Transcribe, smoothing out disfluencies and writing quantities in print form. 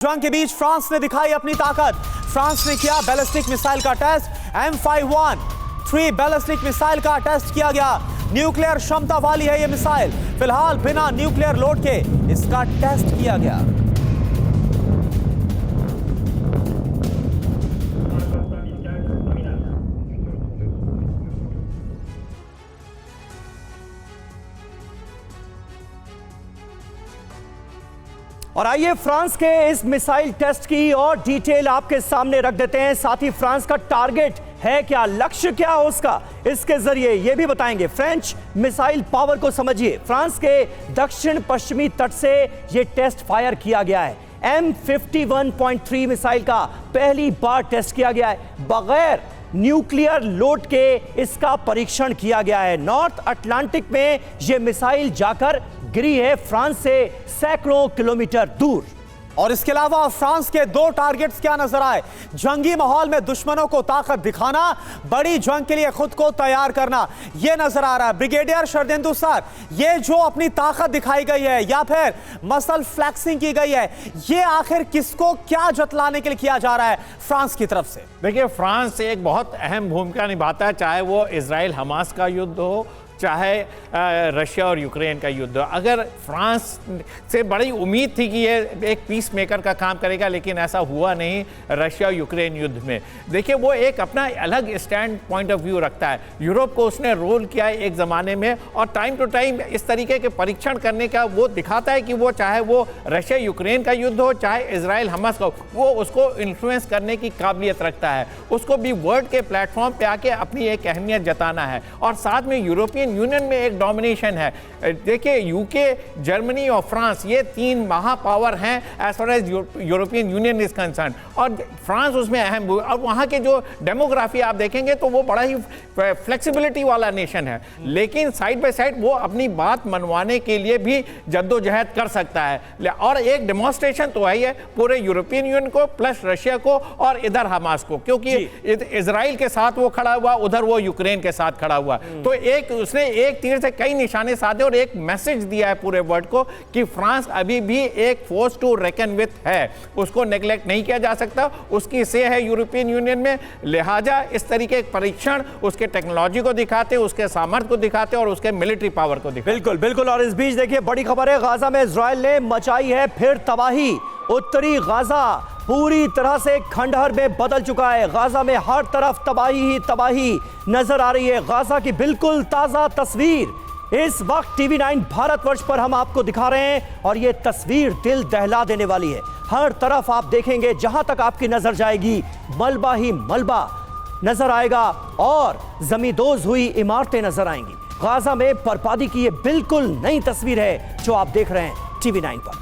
जंग के बीच फ्रांस ने दिखाई अपनी ताकत। फ्रांस ने किया बैलिस्टिक मिसाइल का टेस्ट। M51 बैलिस्टिक मिसाइल का टेस्ट किया गया। न्यूक्लियर क्षमता वाली है यह मिसाइल। फिलहाल बिना न्यूक्लियर लोड के इसका टेस्ट किया गया। और आइए फ्रांस के इस मिसाइल टेस्ट की और डिटेल आपके सामने रख देते हैं। साथ ही फ्रांस का टारगेट है क्या, लक्ष्य क्या है उसका, इसके जरिए यह भी बताएंगे। फ्रेंच मिसाइल पावर को समझिए। फ्रांस के दक्षिण पश्चिमी तट से यह टेस्ट फायर किया गया है। M51.3 मिसाइल का पहली बार टेस्ट किया गया है। बगैर न्यूक्लियर लोड के इसका परीक्षण किया गया है। नॉर्थ अटलांटिक में यह मिसाइल जाकर गिरी है फ्रांस से सैकड़ों किलोमीटर दूर। और इसके अलावा फ्रांस के दो टारगेट्स क्या नजर आए। जंगी माहौल में दुश्मनों को ताकत दिखाना, बड़ी जंग के लिए खुद को तैयार करना, यह नजर आ रहा है। ब्रिगेडियर शरदेंदु सर, ये जो अपनी ताकत दिखाई गई है या फिर मसल फ्लैक्सिंग की गई है, ये आखिर किसको क्या जतलाने के लिए किया जा रहा है फ्रांस की तरफ से? देखिए, फ्रांस एक बहुत अहम भूमिका निभाता है, चाहे वो इजराइल हमास का युद्ध हो, चाहे रशिया और यूक्रेन का युद्ध हो। अगर फ्रांस से बड़ी उम्मीद थी कि ये एक पीस मेकर का काम करेगा, लेकिन ऐसा हुआ नहीं रशिया और यूक्रेन युद्ध में। देखिए, वो एक अपना अलग स्टैंड पॉइंट ऑफ व्यू रखता है। यूरोप को उसने रोल किया है एक ज़माने में, और टाइम टू टाइम इस तरीके के परीक्षण करने का वो दिखाता है कि वो चाहे वो रशिया यूक्रेन का युद्ध हो, चाहे इजराइल हमास का हो, वो उसको इन्फ्लुएंस करने की काबिलियत रखता है। उसको भी वर्ल्ड के प्लेटफॉर्म पे आके अपनी एक अहमियत जताना है। और साथ में यूरोपियन यूनियन में एक डोमिनेशन है। देखिए, यूके, जर्मनी और फ्रांस, ये तीन महापावर हैं as far as European Union is concerned, और फ्रांस उसमें अहम। और वहाँ के जो डेमोग्राफी आप देखेंगे तो वो बड़ा ही फ्लेक्सिबिलिटी वाला नेशन है, लेकिन साइड बाय साइड वो अपनी बात मनवाने के लिए भी जद्दोजहद कर सकता है। और एक डेमोन्स्ट्रेशन तो है ही है पूरे यूरोपियन यूनियन को, प्लस रशिया को और इधर हमास को, क्योंकि इजराइल के साथ वो खड़ा हुआ, उधर वो यूक्रेन के साथ खड़ा हुआ। तो एक उसने एक तीर से कई निशाने साधे और एक मैसेज दिया है पूरे वर्ल्ड को कि फ्रांस अभी भी एक फोर्स टू रेकन विथ है, उसको नेग्लेक्ट नहीं किया जा सकता। उसकी से है यूरोपियन यूनियन में, लिहाजा इस तरीके के परीक्षण उसके टेक्नोलॉजी को दिखाते, उसके सामर्थ्य को दिखाते और उसके मिलिट्री पावर को दिखाते। बिल्कुल बिल्कुल। और इस बीच देखिए, बड़ी खबर है, गाजा में इजराइल ने मचाई है फिर तबाही। उत्तरी गाजा पूरी तरह से खंडहर में बदल चुका है। गाजा में हर तरफ तबाही ही तबाही नजर आ रही है। गाजा की बिल्कुल ताजा तस्वीर इस वक्त TV9 भारतवर्ष पर हम आपको दिखा रहे हैं, और ये तस्वीर दिल दहला देने वाली है। हर तरफ आप देखेंगे, जहां तक आपकी नजर जाएगी मलबा ही मलबा नजर आएगा और जमींदोज हुई इमारतें नजर आएंगी। गाजा में बर्बादी की ये बिल्कुल नई तस्वीर है जो आप देख रहे हैं TV9 पर।